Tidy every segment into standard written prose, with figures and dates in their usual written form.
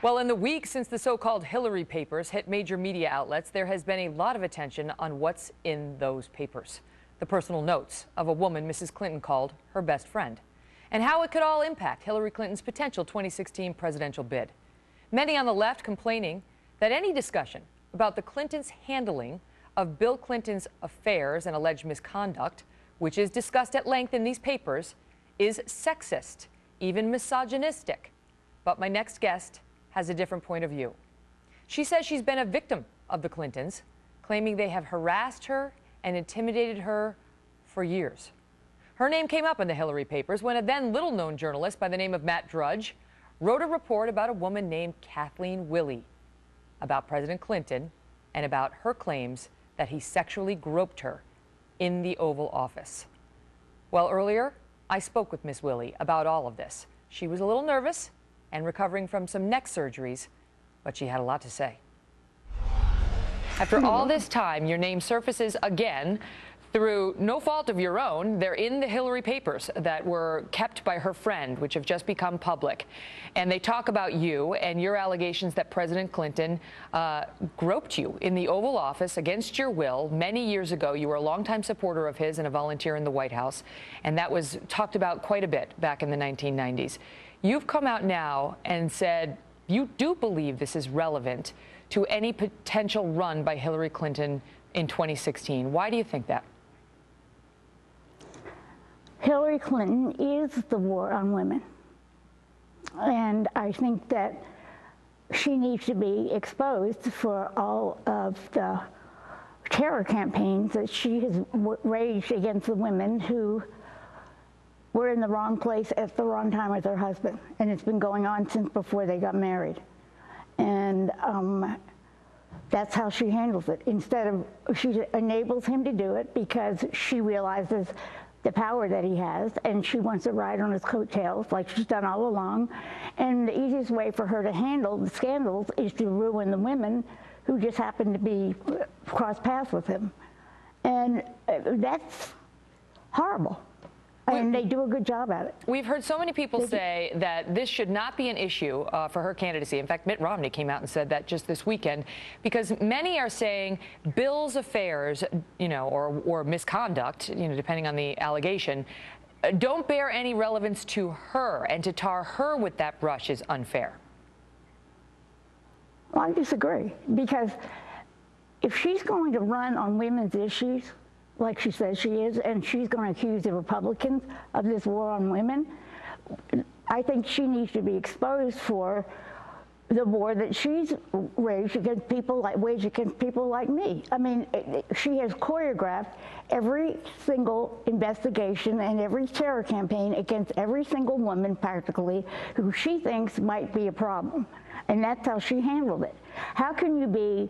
Well, in the week since the so-called Hillary papers hit major media outlets, there has been a lot of attention on what's in those papers. The personal notes of a woman Mrs. Clinton called her best friend, and how it could all impact Hillary Clinton's potential 2016 presidential bid. Many on the left complaining that any discussion about the Clintons' handling of Bill Clinton's affairs and alleged misconduct, which is discussed at length in these papers, is sexist, even misogynistic. But my next guest has a different point of view. She says she's been a victim of the Clintons, claiming they have harassed her and intimidated her for years. Her name came up in the Hillary papers when a then little-known journalist by the name of Matt Drudge wrote a report about a woman named Kathleen Willey, about President Clinton, and about her claims that he sexually groped her in the Oval Office. Well, earlier, I spoke with Miss Willey about all of this. She was a little nervous and recovering from some neck surgeries, but she had a lot to say. After all this time, your name surfaces again through no fault of your own. They're in the Hillary papers that were kept by her friend, which have just become public. And they talk about you and your allegations that President Clinton groped you in the Oval Office against your will many years ago. You were a longtime supporter of his and a volunteer in the White House. And that was talked about quite a bit back in the 1990s. You've come out now and said you do believe this is relevant to any potential run by Hillary Clinton in 2016. Why do you think that? Hillary Clinton is the war on women. And I think that she needs to be exposed for all of the terror campaigns that she has waged against the women who were in the wrong place at the wrong time with her husband. And it's been going on since before they got married. And that's how she handles it. She enables him to do it because she realizes the power that he has, and she wants to ride on his coattails like she's done all along. And the easiest way for her to handle the scandals is to ruin the women who just happen to be cross paths with him. And that's horrible. And they do a good job at it. We've heard so many people say that this should not be an issue for her candidacy. In fact, Mitt Romney came out and said that just this weekend, because many are saying Bill's affairs, or misconduct, depending on the allegation, don't bear any relevance to her, and to tar her with that brush is unfair. Well, I disagree, because if she's going to run on women's issues, like she says she is, and she's going to accuse the Republicans of this war on women, I think she needs to be exposed for the war that she's waged against people like me. I mean, she has choreographed every single investigation and every terror campaign against every single woman, practically, who she thinks might be a problem. And that's how she handled it. How can you be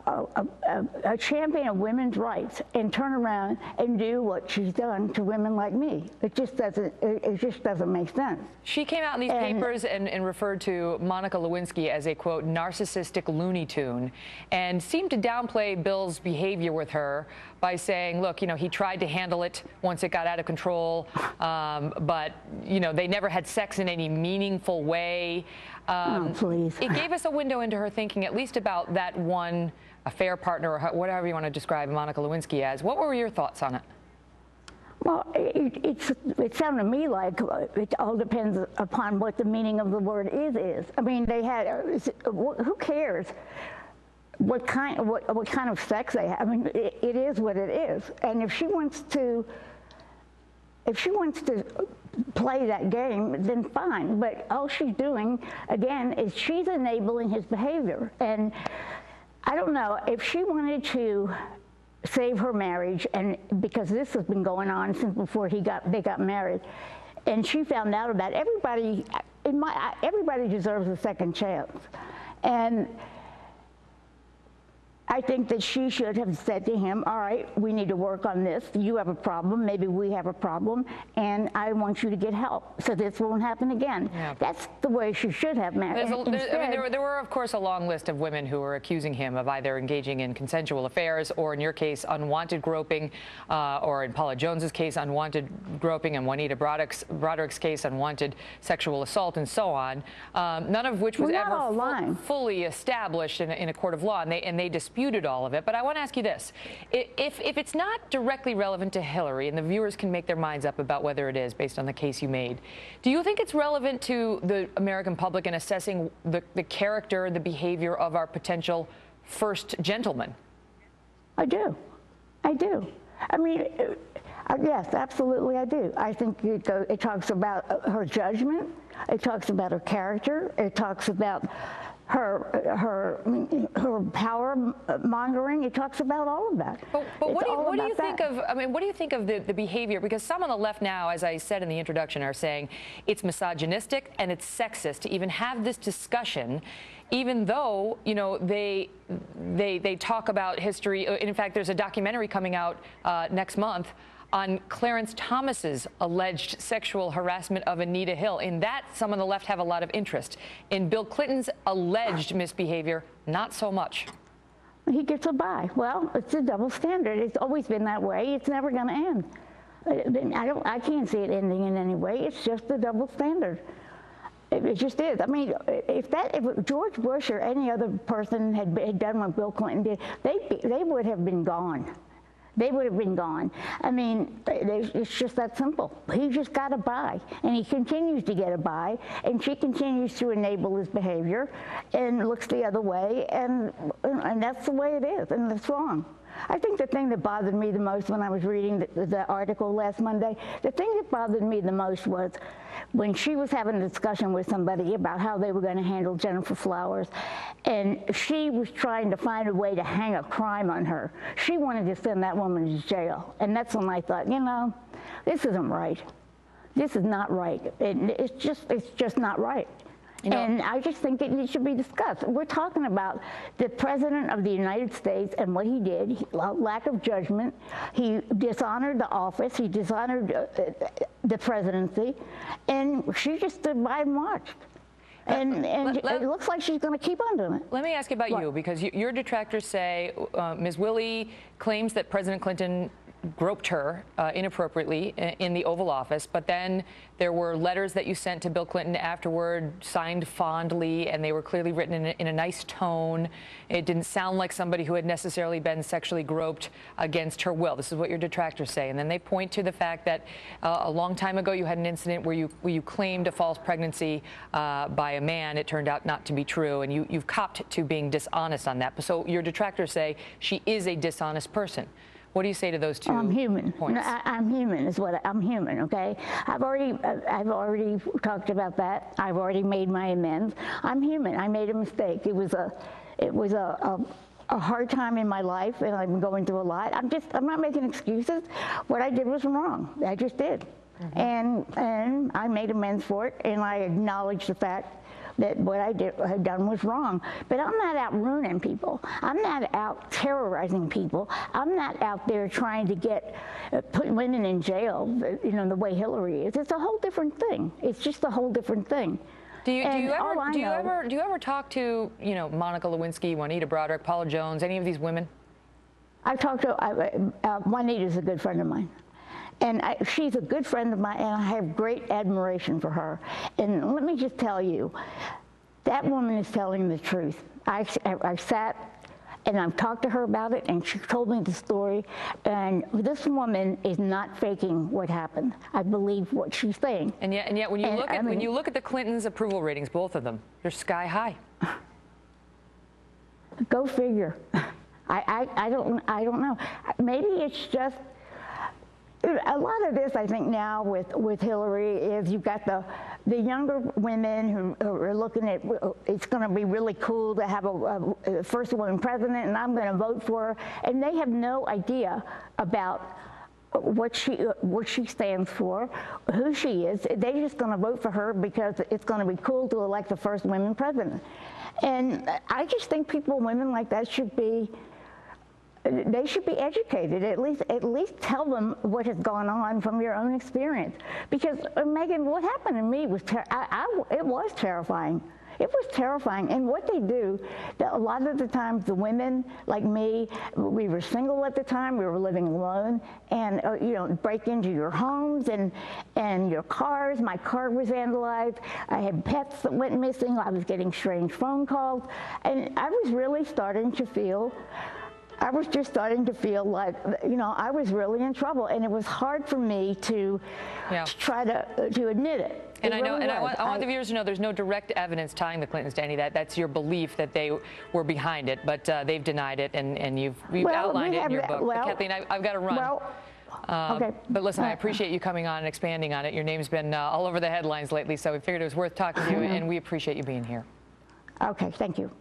a champion of women's rights and turn around and do what she's done to women like me? It just doesn't make sense. She came out in these papers and referred to Monica Lewinsky as a, quote, narcissistic Looney Tune, and seemed to downplay Bill's behavior with her by saying, look, he tried to handle it once it got out of control, but, they never had sex in any meaningful way. Oh, please. It gave us a window into her thinking, at least about that one affair partner, or whatever you want to describe Monica Lewinsky as. What were your thoughts on it? Well, it sounded to me like it all depends upon what the meaning of the word is. I mean, they had, who cares what kind of sex they have? I mean, it is what it is. And if she wants to play that game, then fine. But all she's doing, again, is she's enabling his behavior. And I don't know, if she wanted to save her marriage, and because this has been going on since before they got married, and she found out about it, everybody deserves a second chance. And I think that she should have said to him, all right, we need to work on this. You have a problem, maybe we have a problem, and I want you to get help so this won't happen again. Yeah. That's the way she should have managed. There were, of course, a long list of women who were accusing him of either engaging in consensual affairs or, in your case, unwanted groping, or in Paula Jones's case, unwanted groping, and Juanita Broderick's case, unwanted sexual assault, and so on, none of which was ever fully established in a court of law, and they disputed all of it. But I want to ask you this. If it's not directly relevant to Hillary, and the viewers can make their minds up about whether it is based on the case you made, do you think it's relevant to the American public in assessing the character, the behavior of our potential first gentleman? I do. I do. I mean, yes, absolutely I do. I think it talks about her judgment. It talks about her character. It talks about her power mongering. It talks about all of that. But what do you think of? I mean, what do you think of the behavior? Because some on the left now, as I said in the introduction, are saying it's misogynistic and it's sexist to even have this discussion, even though they talk about history. In fact, there's a documentary coming out next month on Clarence Thomas's alleged sexual harassment of Anita Hill. In that, some on the left have a lot of interest. In Bill Clinton's alleged misbehavior, not so much. He gets a bye. Well, it's a double standard. It's always been that way. It's never going to end. I can't see it ending in any way. It's just a double standard. It just is. I mean, if George Bush or any other person had done what Bill Clinton did, they would have been gone. They would have been gone. I mean, it's just that simple. He just got a bye, and he continues to get a bye, and she continues to enable his behavior and looks the other way, and that's the way it is, and it's wrong. I think the thing that bothered me the most when I was reading the article last Monday, the thing that bothered me the most was when she was having a discussion with somebody about how they were going to handle Jennifer Flowers, and she was trying to find a way to hang a crime on her. She wanted to send that woman to jail, and that's when I thought, this isn't right. This is not right. It's just not right. And I just think it should be discussed. We're talking about the President of the United States and what he did, lack of judgment. He dishonored the office. He dishonored the presidency. And she just stood by and watched. And it looks like she's going to keep on doing it. Let me ask you about you, because your detractors say Ms. Willey claims that President Clinton groped her inappropriately in the Oval Office, but then there were letters that you sent to Bill Clinton afterward, signed fondly, and they were clearly written in a nice tone. It didn't sound like somebody who had necessarily been sexually groped against her will. This is what your detractors say. And then they point to the fact that a long time ago you had an incident where you claimed a false pregnancy by a man. It turned out not to be true, and you've copped to being dishonest on that. So your detractors say she is a dishonest person. What do you say to those two I'm human. points? No, I'm human is what I'm human, okay? I've already talked about that. I've already made my amends. I'm human. I made a mistake. It was a hard time in my life, and I've been going through a lot. I'm not making excuses. What I did was wrong. I just did. Mm-hmm. And I made amends for it, and I acknowledge the fact that what I had done was wrong. But I'm not out ruining people. I'm not out terrorizing people. I'm not out there trying to put women in jail, the way Hillary is. It's a whole different thing. It's just a whole different thing. Do you ever talk to, Monica Lewinsky, Juanita Broderick, Paula Jones, any of these women? I've talked to, Juanita's a good friend of mine. And she's a good friend of mine, and I have great admiration for her. And let me just tell you, that woman is telling the truth. I sat and I've talked to her about it, and she told me the story. And this woman is not faking what happened. I believe what she's saying. And yet, when you look at the Clintons' approval ratings, both of them, they're sky high. Go figure. I don't know. Maybe it's just. A lot of this, I think, now with Hillary is you've got the younger women who are looking at, it's going to be really cool to have a first woman president, and I'm going to vote for her, and they have no idea about what she stands for, who she is. They're just going to vote for her because it's going to be cool to elect the first woman president. And I just think women like that should be they should be educated. At least tell them what has gone on from your own experience. Because Megan, what happened to me was it was terrifying. It was terrifying. And what they do, a lot of the times the women like me, we were single at the time, we were living alone, and you know, break into your homes and your cars. My car was vandalized. I had pets that went missing. I was getting strange phone calls. And I was really starting to feel, like, you know, I was really in trouble, and it was hard for me to try to admit it. And I want the viewers to know there's no direct evidence tying the Clintons to any of that. That's your belief that they were behind it, but they've denied it, and you've outlined it in your book. But Kathleen, I've got to run. Okay. But listen, I appreciate you coming on and expanding on it. Your name's been all over the headlines lately, so we figured it was worth talking to you, and we appreciate you being here. Okay, thank you.